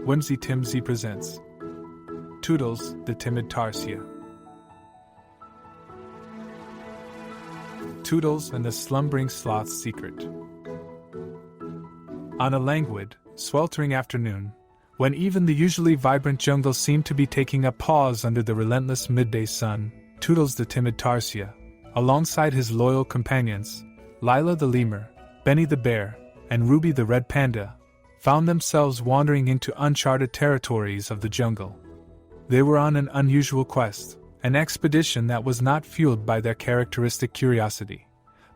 Whimsy Timsy presents Tootles, the Timid Tarsier. Tootles and the Slumbering Sloth's Secret. On a languid, sweltering afternoon, when even the usually vibrant jungle seemed to be taking a pause under the relentless midday sun, Tootles the Timid Tarsier, alongside his loyal companions, Lila the Lemur, Benny the Bear, and Ruby the Red Panda, found themselves wandering into uncharted territories of the jungle. They were on an unusual quest, an expedition that was not fueled by their characteristic curiosity,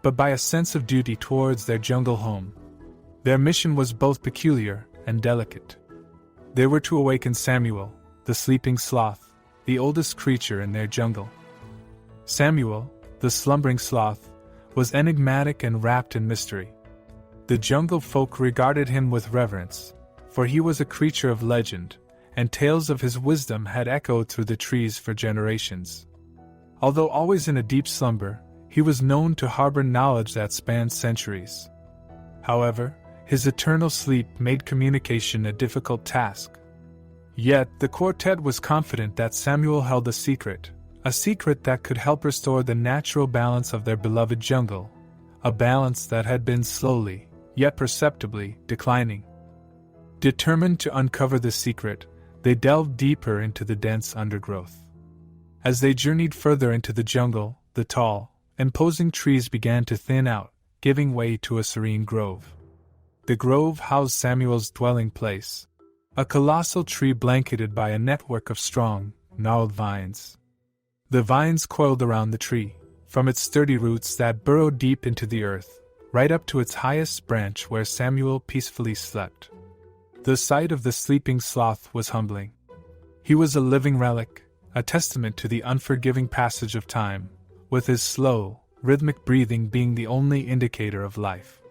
but by a sense of duty towards their jungle home. Their mission was both peculiar and delicate. They were to awaken Samuel, the Sleeping Sloth, the oldest creature in their jungle. Samuel, the Slumbering Sloth, was enigmatic and wrapped in mystery. The jungle folk regarded him with reverence, for he was a creature of legend, and tales of his wisdom had echoed through the trees for generations. Although always in a deep slumber, he was known to harbor knowledge that spanned centuries. However, his eternal sleep made communication a difficult task. Yet, the quartet was confident that Samuel held a secret that could help restore the natural balance of their beloved jungle, a balance that had been slowly, yet perceptibly, declining. Determined to uncover the secret, they delved deeper into the dense undergrowth. As they journeyed further into the jungle, the tall, imposing trees began to thin out, giving way to a serene grove. The grove housed Samuel's dwelling place, a colossal tree blanketed by a network of strong, gnarled vines. The vines coiled around the tree, from its sturdy roots that burrowed deep into the earth, right up to its highest branch where Samuel peacefully slept. The sight of the sleeping sloth was humbling. He was a living relic, a testament to the unforgiving passage of time, with his slow, rhythmic breathing being the only indicator of life.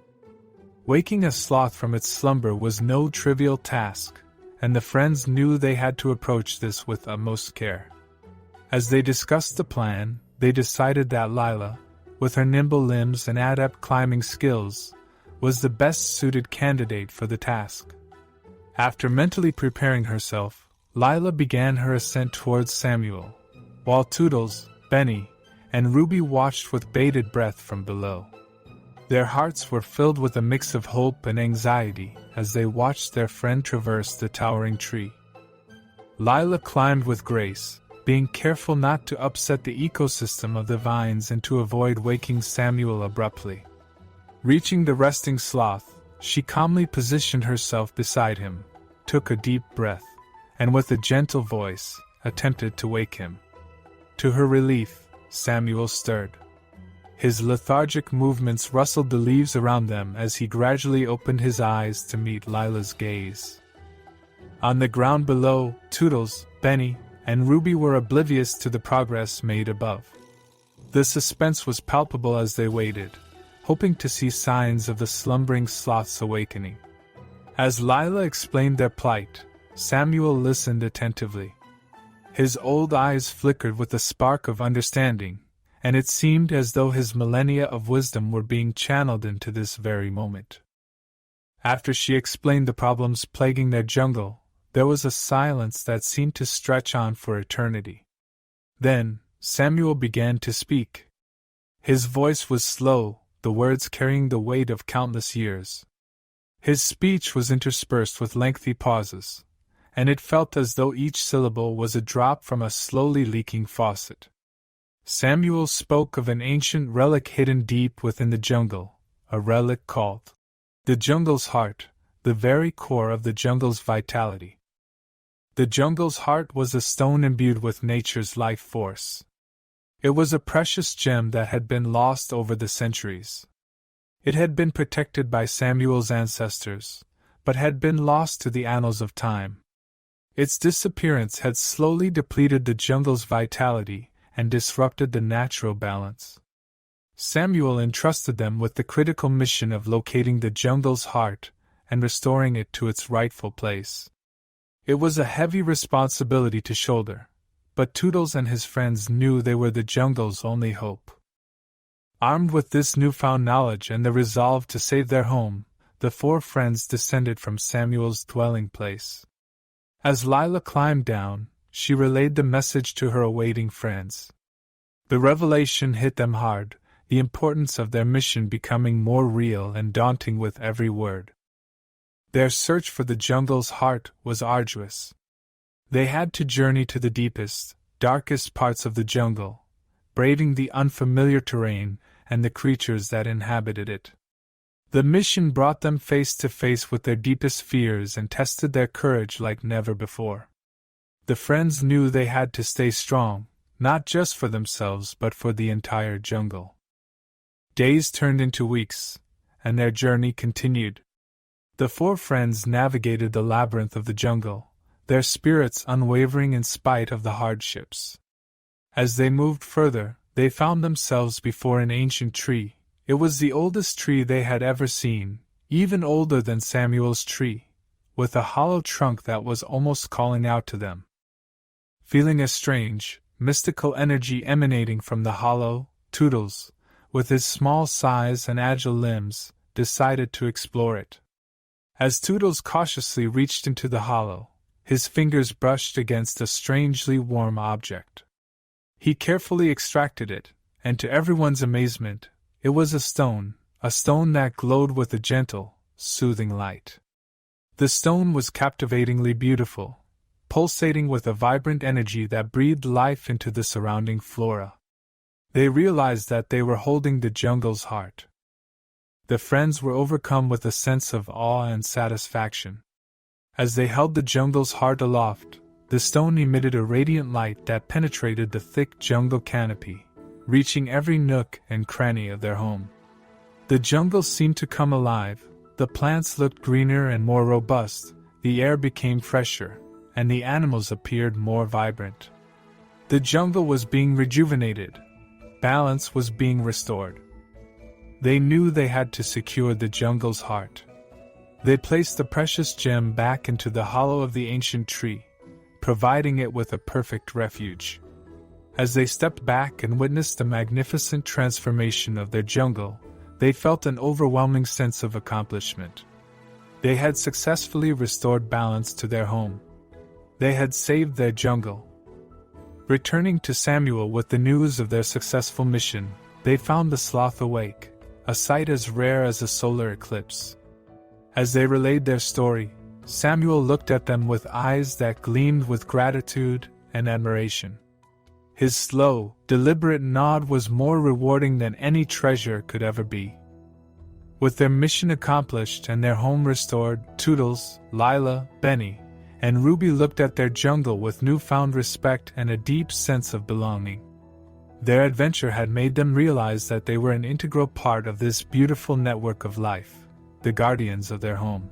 Waking a sloth from its slumber was no trivial task, and the friends knew they had to approach this with utmost care. As they discussed the plan, they decided that Lila, with her nimble limbs and adept climbing skills, was the best suited candidate for the task. After mentally preparing herself, Lila began her ascent towards Samuel, while Tootles, Benny, and Ruby watched with bated breath from below. Their hearts were filled with a mix of hope and anxiety as they watched their friend traverse the towering tree. Lila climbed with grace, being careful not to upset the ecosystem of the vines and to avoid waking Samuel abruptly. Reaching the resting sloth, she calmly positioned herself beside him, took a deep breath, and with a gentle voice, attempted to wake him. To her relief, Samuel stirred. His lethargic movements rustled the leaves around them as he gradually opened his eyes to meet Lila's gaze. On the ground below, Tootles, Benny, and Ruby were oblivious to the progress made above. The suspense was palpable as they waited, hoping to see signs of the slumbering sloth's awakening. As Lila explained their plight, Samuel listened attentively. His old eyes flickered with a spark of understanding, and it seemed as though his millennia of wisdom were being channeled into this very moment. After she explained the problems plaguing their jungle, there was a silence that seemed to stretch on for eternity. Then, Samuel began to speak. His voice was slow, the words carrying the weight of countless years. His speech was interspersed with lengthy pauses, and it felt as though each syllable was a drop from a slowly leaking faucet. Samuel spoke of an ancient relic hidden deep within the jungle, a relic called the jungle's heart, the very core of the jungle's vitality. The jungle's heart was a stone imbued with nature's life force. It was a precious gem that had been lost over the centuries. It had been protected by Samuel's ancestors, but had been lost to the annals of time. Its disappearance had slowly depleted the jungle's vitality and disrupted the natural balance. Samuel entrusted them with the critical mission of locating the jungle's heart and restoring it to its rightful place. It was a heavy responsibility to shoulder, but Tootles and his friends knew they were the jungle's only hope. Armed with this newfound knowledge and the resolve to save their home, the four friends descended from Samuel's dwelling place. As Lila climbed down, she relayed the message to her awaiting friends. The revelation hit them hard, the importance of their mission becoming more real and daunting with every word. Their search for the jungle's heart was arduous. They had to journey to the deepest, darkest parts of the jungle, braving the unfamiliar terrain and the creatures that inhabited it. The mission brought them face to face with their deepest fears and tested their courage like never before. The friends knew they had to stay strong, not just for themselves but for the entire jungle. Days turned into weeks, and their journey continued. The four friends navigated the labyrinth of the jungle, their spirits unwavering in spite of the hardships. As they moved further, they found themselves before an ancient tree. It was the oldest tree they had ever seen, even older than Samuel's tree, with a hollow trunk that was almost calling out to them. Feeling a strange, mystical energy emanating from the hollow, Tootles, with his small size and agile limbs, decided to explore it. As Tootles cautiously reached into the hollow, his fingers brushed against a strangely warm object. He carefully extracted it, and to everyone's amazement, it was a stone that glowed with a gentle, soothing light. The stone was captivatingly beautiful, pulsating with a vibrant energy that breathed life into the surrounding flora. They realized that they were holding the jungle's heart. The friends were overcome with a sense of awe and satisfaction. As they held the jungle's heart aloft, the stone emitted a radiant light that penetrated the thick jungle canopy, reaching every nook and cranny of their home. The jungle seemed to come alive, the plants looked greener and more robust, the air became fresher, and the animals appeared more vibrant. The jungle was being rejuvenated, balance was being restored. They knew they had to secure the jungle's heart. They placed the precious gem back into the hollow of the ancient tree, providing it with a perfect refuge. As they stepped back and witnessed the magnificent transformation of their jungle, they felt an overwhelming sense of accomplishment. They had successfully restored balance to their home. They had saved their jungle. Returning to Samuel with the news of their successful mission, they found the sloth awake, a sight as rare as a solar eclipse. As they relayed their story, Samuel looked at them with eyes that gleamed with gratitude and admiration. His slow, deliberate nod was more rewarding than any treasure could ever be. With their mission accomplished and their home restored, Tootles, Lila, Benny, and Ruby looked at their jungle with newfound respect and a deep sense of belonging. Their adventure had made them realize that they were an integral part of this beautiful network of life, the guardians of their home.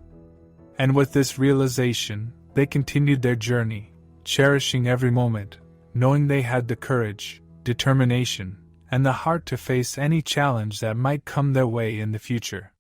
And with this realization, they continued their journey, cherishing every moment, knowing they had the courage, determination, and the heart to face any challenge that might come their way in the future.